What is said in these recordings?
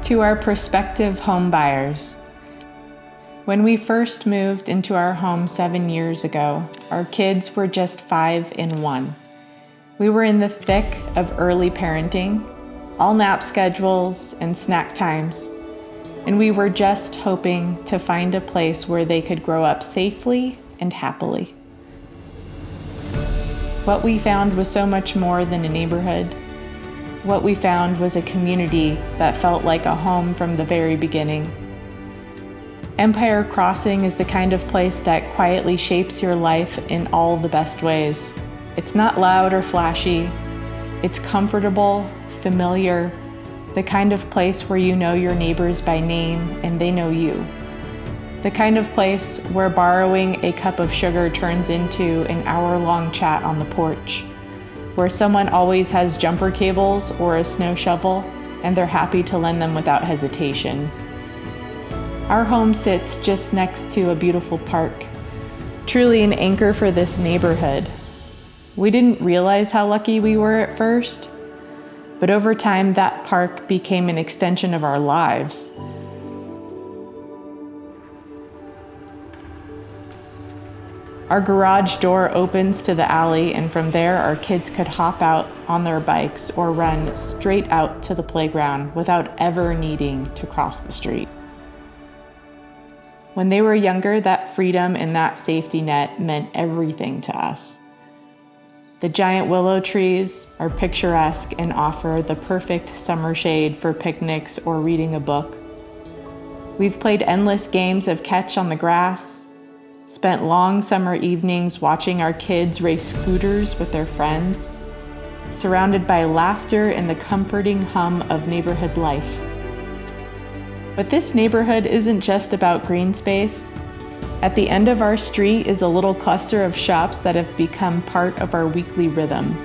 To our prospective home buyers, when we first moved into our home 7 years ago, our kids were just 5 and 1. We were in the thick of early parenting, all nap schedules and snack times, and we were just hoping to find a place where they could grow up safely and happily. What we found was so much more than a neighborhood. What we found was a community that felt like a home from the very beginning. Empire Crossing is the kind of place that quietly shapes your life in all the best ways. It's not loud or flashy. It's comfortable, familiar, the kind of place where you know your neighbors by name and they know you. The kind of place where borrowing a cup of sugar turns into an hour-long chat on the porch, where someone always has jumper cables or a snow shovel, and they're happy to lend them without hesitation. Our home sits just next to a beautiful park, truly an anchor for this neighborhood. We didn't realize how lucky we were at first, but over time that park became an extension of our lives. Our garage door opens to the alley, and from there our kids could hop out on their bikes or run straight out to the playground without ever needing to cross the street. When they were younger, that freedom and that safety net meant everything to us. The giant willow trees are picturesque and offer the perfect summer shade for picnics or reading a book. We've played endless games of catch on the grass, spent long summer evenings watching our kids race scooters with their friends, surrounded by laughter and the comforting hum of neighborhood life. But this neighborhood isn't just about green space. At the end of our street is a little cluster of shops that have become part of our weekly rhythm.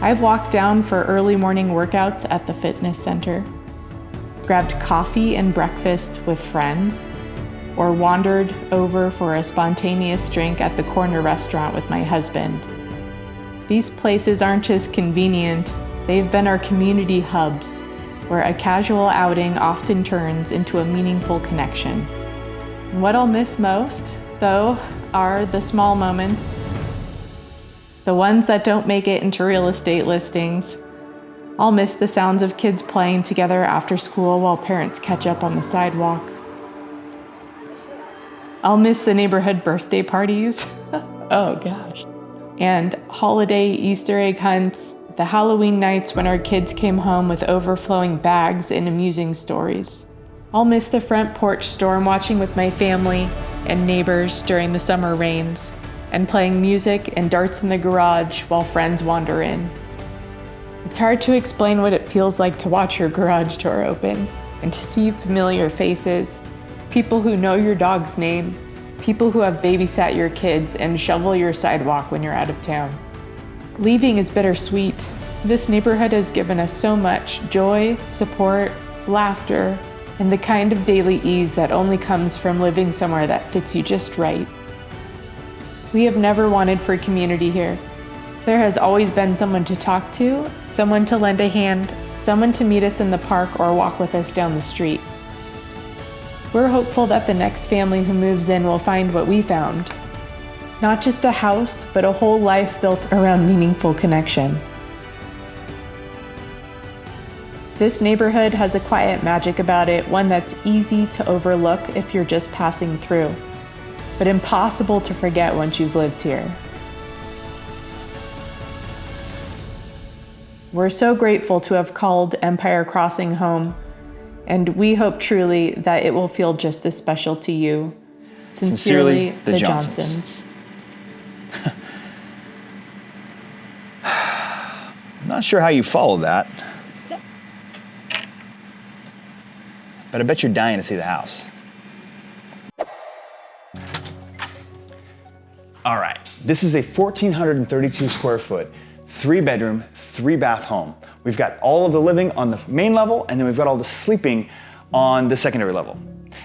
I've walked down for early morning workouts at the fitness center, grabbed coffee and breakfast with friends, or wandered over for a spontaneous drink at the corner restaurant with my husband. These places aren't just convenient, they've been our community hubs, where a casual outing often turns into a meaningful connection. What I'll miss most, though, are the small moments, the ones that don't make it into real estate listings. I'll miss the sounds of kids playing together after school while parents catch up on the sidewalk. I'll miss the neighborhood birthday parties. Oh gosh. And holiday Easter egg hunts, the Halloween nights when our kids came home with overflowing bags and amusing stories. I'll miss the front porch storm watching with my family and neighbors during the summer rains, and playing music and darts in the garage while friends wander in. It's hard to explain what it feels like to watch your garage door open and to see familiar faces, people who know your dog's name, people who have babysat your kids and shovel your sidewalk when you're out of town. Leaving is bittersweet. This neighborhood has given us so much joy, support, laughter, and the kind of daily ease that only comes from living somewhere that fits you just right. We have never wanted for community here. There has always been someone to talk to, someone to lend a hand, someone to meet us in the park or walk with us down the street. We're hopeful that the next family who moves in will find what we found. Not just a house, but a whole life built around meaningful connection. This neighborhood has a quiet magic about it, one that's easy to overlook if you're just passing through, but impossible to forget once you've lived here. We're so grateful to have called Empire Crossing home, and we hope truly that it will feel just as special to you. Sincerely, the Johnsons. I'm not sure how you follow that, but I bet you're dying to see the house. All right, this is a 1,432 square foot, 3-bedroom, 3-bath home. We've got all of the living on the main level, and then we've got all the sleeping on the secondary level.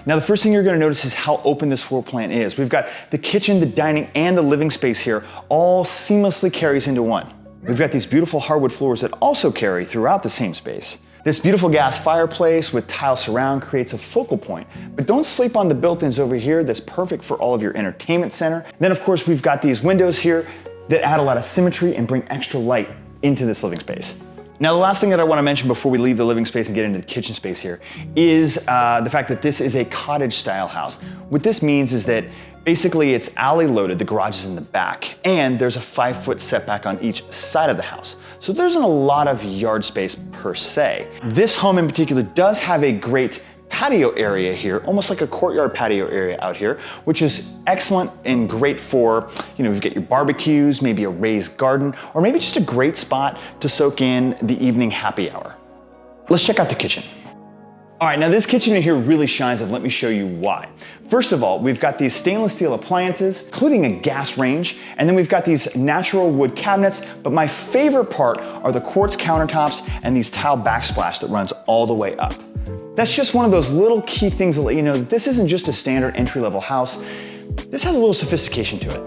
Now, the first thing you're gonna notice is how open this floor plan is. We've got the kitchen, the dining, and the living space here, all seamlessly carries into one. We've got these beautiful hardwood floors that also carry throughout the same space. This beautiful gas fireplace with tile surround creates a focal point, but don't sleep on the built-ins over here. That's perfect for all of your entertainment center. Then of course we've got these windows here that add a lot of symmetry and bring extra light into this living space. Now the last thing that I want to mention before we leave the living space and get into the kitchen space here is the fact that this is a cottage style house. What this means is that basically it's alley loaded, the garage is in the back, and there's a 5-foot setback on each side of the house. So there isn't a lot of yard space per se. This home in particular does have a great patio area here, almost like a courtyard patio area out here, which is excellent and great for, you've got your barbecues, maybe a raised garden, or maybe just a great spot to soak in the evening happy hour. Let's check out the kitchen. All right, now this kitchen in here really shines, and let me show you why. First of all, we've got these stainless steel appliances, including a gas range, and then we've got these natural wood cabinets, but my favorite part are the quartz countertops and these tile backsplash that runs all the way up. That's just one of those little key things that let you know that this isn't just a standard entry-level house. This has a little sophistication to it.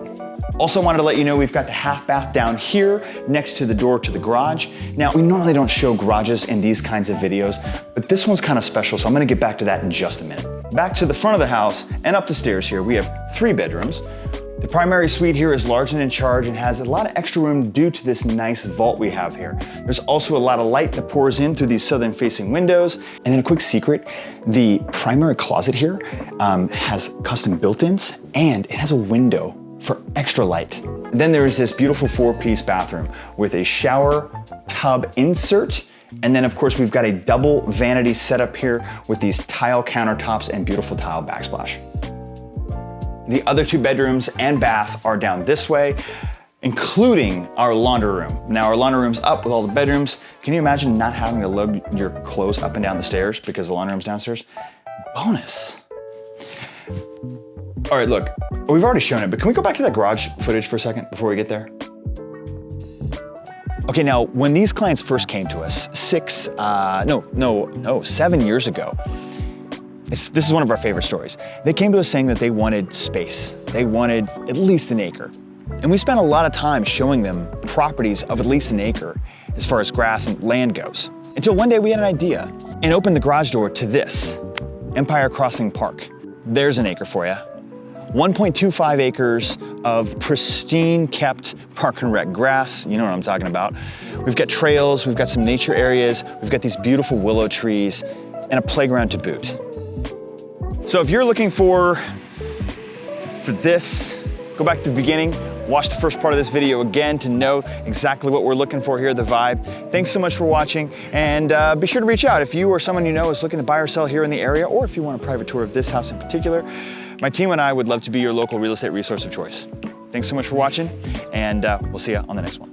Also wanted to let you know we've got the half bath down here next to the door to the garage. Now, we normally don't show garages in these kinds of videos, but this one's kind of special, so I'm gonna get back to that in just a minute. Back to the front of the house and up the stairs here, we have 3 bedrooms. The primary suite here is large and in charge and has a lot of extra room due to this nice vault we have here. There's also a lot of light that pours in through these southern facing windows. And then a quick secret, the primary closet here has custom built-ins and it has a window for extra light. And then there's this beautiful 4-piece bathroom with a shower tub insert. And then of course we've got a double vanity setup here with these tile countertops and beautiful tile backsplash. The other 2 bedrooms and bath are down this way, including our laundry room. Now our laundry room's up with all the bedrooms. Can you imagine not having to load your clothes up and down the stairs because the laundry room's downstairs? Bonus. All right, look, we've already shown it, but can we go back to that garage footage for a second before we get there? Okay, now when these clients first came to us 7 years ago, this is one of our favorite stories. They came to us saying that they wanted space. They wanted at least an acre. And we spent a lot of time showing them properties of at least an acre as far as grass and land goes. Until one day we had an idea and opened the garage door to this, Empire Crossing Park. There's an acre for you. 1.25 acres of pristine kept park and rec grass. You know what I'm talking about. We've got trails, we've got some nature areas, we've got these beautiful willow trees and a playground to boot. So if you're looking for this, go back to the beginning, watch the first part of this video again to know exactly what we're looking for here, the vibe. Thanks so much for watching, and be sure to reach out if you or someone you know is looking to buy or sell here in the area, or if you want a private tour of this house in particular. My team and I would love to be your local real estate resource of choice. Thanks so much for watching, and we'll see you on the next one.